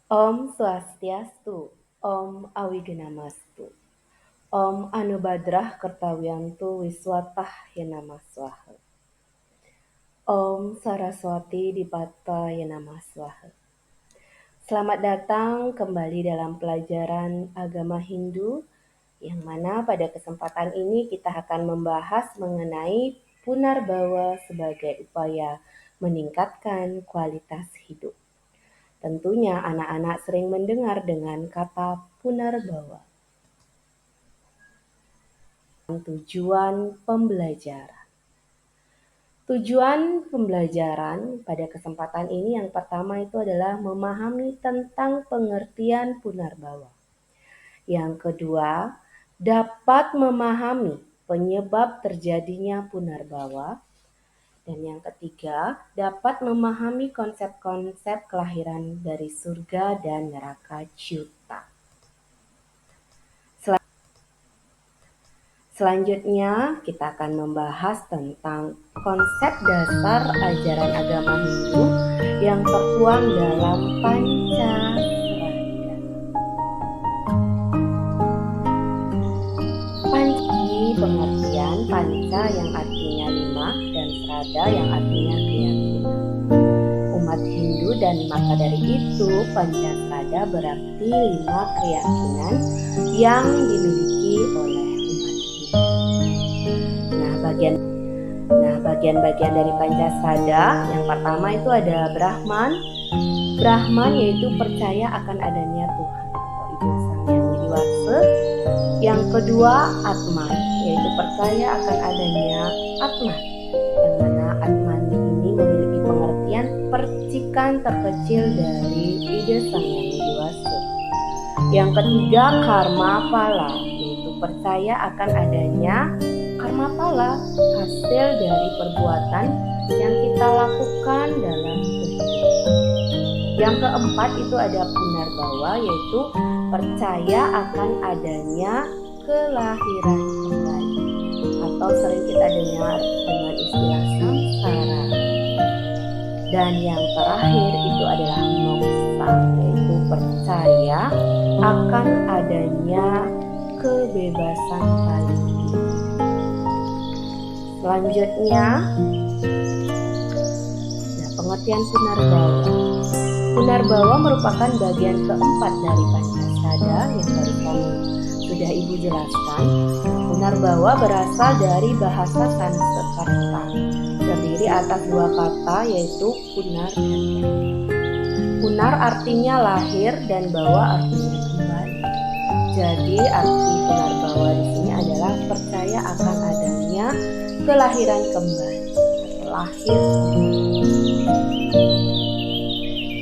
Om Swastiastu, Om Awigenamastu, Om Anubadrah Kertawiantu Wiswatah Yenama Swaha, Om Saraswati Dipata Yenama Swaha. Selamat datang kembali dalam pelajaran agama Hindu, yang mana pada kesempatan ini kita akan membahas mengenai Punarbawa sebagai upaya meningkatkan kualitas hidup. Tentunya anak-anak sering mendengar dengan kata Punarbawa. Tujuan pembelajaran. Tujuan pembelajaran pada kesempatan ini yang pertama itu adalah memahami tentang pengertian Punarbawa. Yang kedua, dapat memahami penyebab terjadinya Punarbawa. Dan yang ketiga, dapat memahami konsep-konsep kelahiran dari surga dan neraka Ciuta. Selanjutnya, kita akan membahas tentang konsep dasar ajaran agama Hindu yang tertuang dalam Pancasrada. Pengertian panca yang artinya 5 dan srada yang artinya keyakinan umat Hindu, dan maka dari itu Pancasrada berarti 5 keyakinan yang dimiliki oleh umat Hindu. Bagian-bagian dari Pancasrada yang pertama itu ada Brahman. Brahman yaitu percaya akan adanya Tuhan atau Ibu Sang Yang Widi Wasa. Yang kedua Atman, yaitu percaya akan adanya Atman, yang mana Atman ini memiliki pengertian percikan terkecil dari ide Sang Yang Widi Wasa. Yang ketiga Karma Pala, yaitu percaya akan adanya karma pala, hasil dari perbuatan yang kita lakukan dalam kehidupan. Yang keempat itu ada Punarbawa, yaitu percaya akan adanya kelahiran kembali, atau sering kita dengar dengan istilah samsara. Dan yang terakhir itu adalah moksa, yaitu percaya akan adanya kebebasan paling tinggi. Selanjutnya, pengertian Punarbawa. Punarbawa merupakan bagian keempat dari Pancasrada yang barusan sudah Ibu jelaskan. Punarbawa berasal dari bahasa Sanskerta, terdiri atas 2 kata yaitu punar dan badi. Punar artinya lahir dan bawa artinya kembali. Jadi arti Punarbawa di sini adalah percaya akan adanya kelahiran kembali, lahir kembali.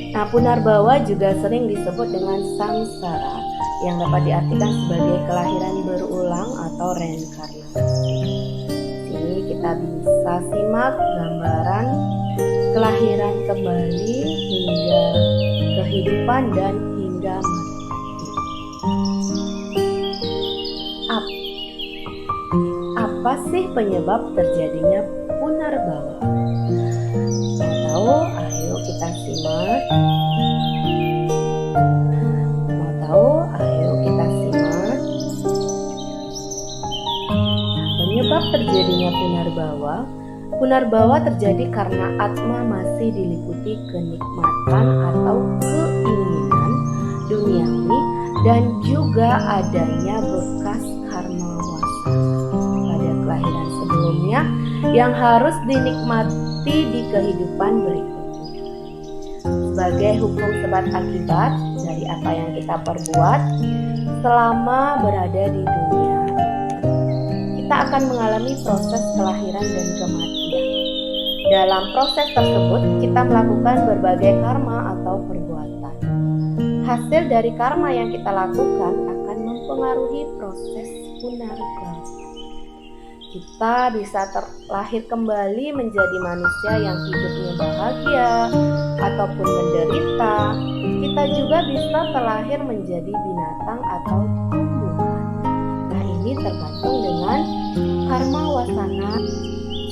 Nah, Punarbawa juga sering disebut dengan samsara, yang dapat diartikan sebagai kelahiran berulang atau reinkarnasi. Sini kita bisa simak gambaran kelahiran kembali hingga kehidupan dan hingga mati. Apa sih penyebab terjadinya Punarbawa? Mau tahu? Ayo kita simak. Penyebab terjadinya Punarbawa terjadi karena Atma masih diliputi kenikmatan atau keinginan duniawi dan juga adanya bekas karma wasana pada kelahiran sebelumnya yang harus dinikmati di kehidupan berikutnya. Sebagai hukum sebab akibat dari apa yang kita perbuat selama berada di dunia, kita akan mengalami proses kelahiran dan kematian. Dalam proses tersebut, kita melakukan berbagai karma atau perbuatan. Hasil dari karma yang kita lakukan akan mempengaruhi proses Punarbawa. Kita bisa terlahir kembali menjadi manusia yang hidupnya bahagia ataupun menderita. Kita juga bisa terlahir menjadi binatang atau tumbuhan. Nah, ini tergantung dengan karma wasana.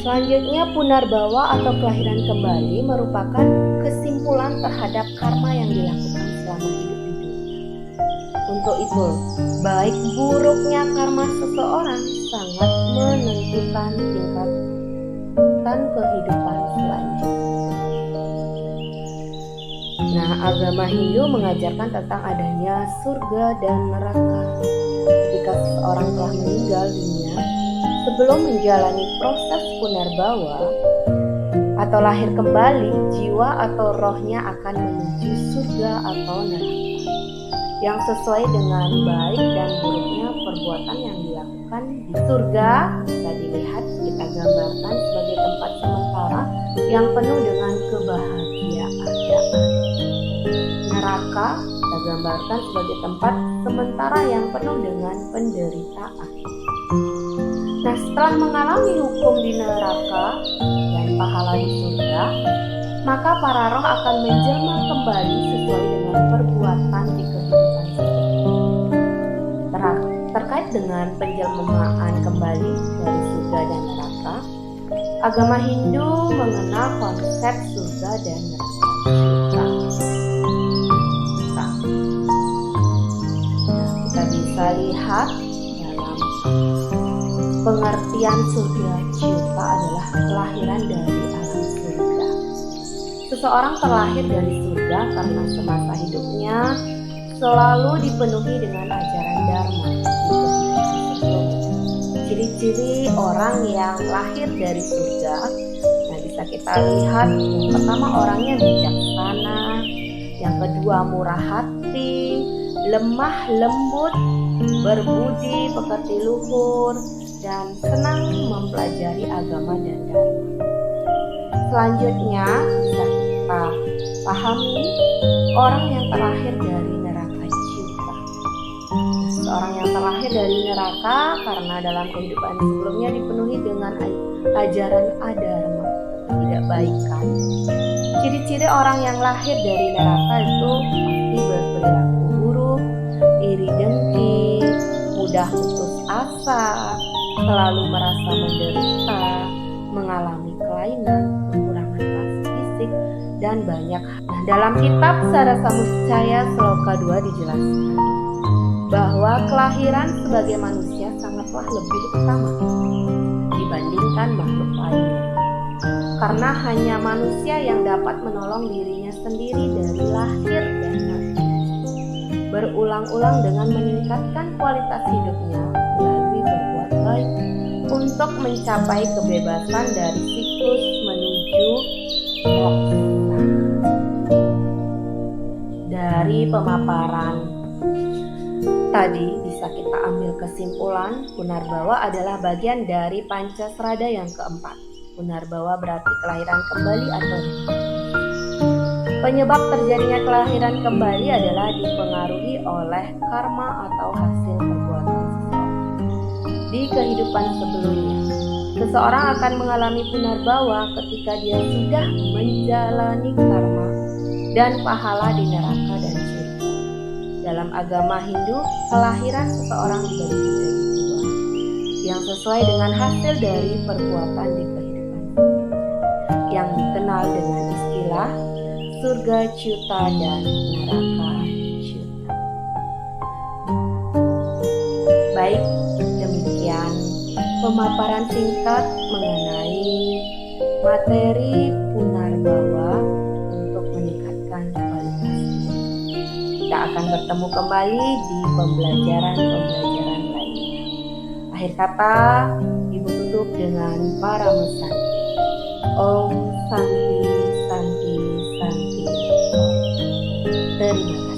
Selanjutnya, Punarbawa atau kelahiran kembali merupakan kesimpulan terhadap karma yang dilakukan selama hidup di dunia. Untuk itu, baik buruknya karma seseorang sangat menentukan tingkatan kehidupan selanjutnya. Nah, agama Hindu mengajarkan tentang adanya surga dan neraka. Ketika seseorang telah meninggal dunia, sebelum menjalani proses punarbawa atau lahir kembali, jiwa atau rohnya akan menuju surga atau neraka yang sesuai dengan baik dan buruknya perbuatan yang dilakukan. Di surga bisa dilihat kita gambarkan sebagai tempat sementara yang penuh dengan kebahagiaan. Neraka kita gambarkan sebagai tempat sementara yang penuh dengan penderitaan. Nah, setelah mengalami hukum di neraka dan pahala di surga, maka para roh akan menjelma kembali sesuai dengan perbuatan di kehidupan sebelumnya. Terkait dengan penjelmaan kembali dari surga dan neraka, agama Hindu mengenal konsep surga dan neraka. Kita bisa lihat dalam pengertian surga Ciuta adalah kelahiran dari alam surga. Seseorang terlahir dari surga karena semasa hidupnya selalu dipenuhi dengan ajaran Dharma. Ciri-ciri orang yang lahir dari surga, nah bisa kita lihat, yang pertama orangnya bijaksana, yang kedua murah hati, lemah lembut, berbudi pekerti luhur, dan senang mempelajari agama dan dharma. Selanjutnya bisa kita pahami orang yang terlahir dari neraka Ciuta. Seorang yang terlahir dari neraka karena dalam kehidupan sebelumnya dipenuhi dengan ajaran adharma, tidak baikan. Ciri-ciri orang yang lahir dari neraka itu pasti berperilaku buruk, iri dengki, mudah putus asa, selalu merasa menderita, mengalami kelainan, kekurangan fisik, dan banyak. Nah, dalam kitab Sarasa Muscaya Sloka 2 dijelaskan bahwa kelahiran sebagai manusia sangatlah lebih utama dibandingkan makhluk lainnya, karena hanya manusia yang dapat menolong dirinya sendiri dari lahir dan mati, berulang-ulang dengan meningkatkan kualitas hidupnya melalui berbuat baik untuk mencapai kebebasan dari siklus menuju moksha. Dari pemaparan tadi bisa kita ambil kesimpulan, Punarbawa adalah bagian dari Pancasrada yang keempat. Punarbawa berarti kelahiran kembali atau penyebab terjadinya kelahiran kembali adalah dipengaruhi oleh karma atau hasil perbuatan seseorang di kehidupan sebelumnya. Seseorang akan mengalami punarbawa ketika dia sudah menjalani karma dan pahala di neraka dan surga. Dalam agama Hindu, kelahiran seseorang dibagi menjadi dua, yang sesuai dengan hasil dari perbuatan di kehidupan sebelumnya, yang dikenal dengan istilah surga Ciuta dan neraka Ciuta. Baik, demikian pemaparan singkat mengenai materi punarbawa untuk meningkatkan kualitas hidup. Kita akan bertemu kembali di pembelajaran lainnya. Akhir kata, Ibu tutup dengan para mesanti. Om Santi Santi Santi. Terima kasih.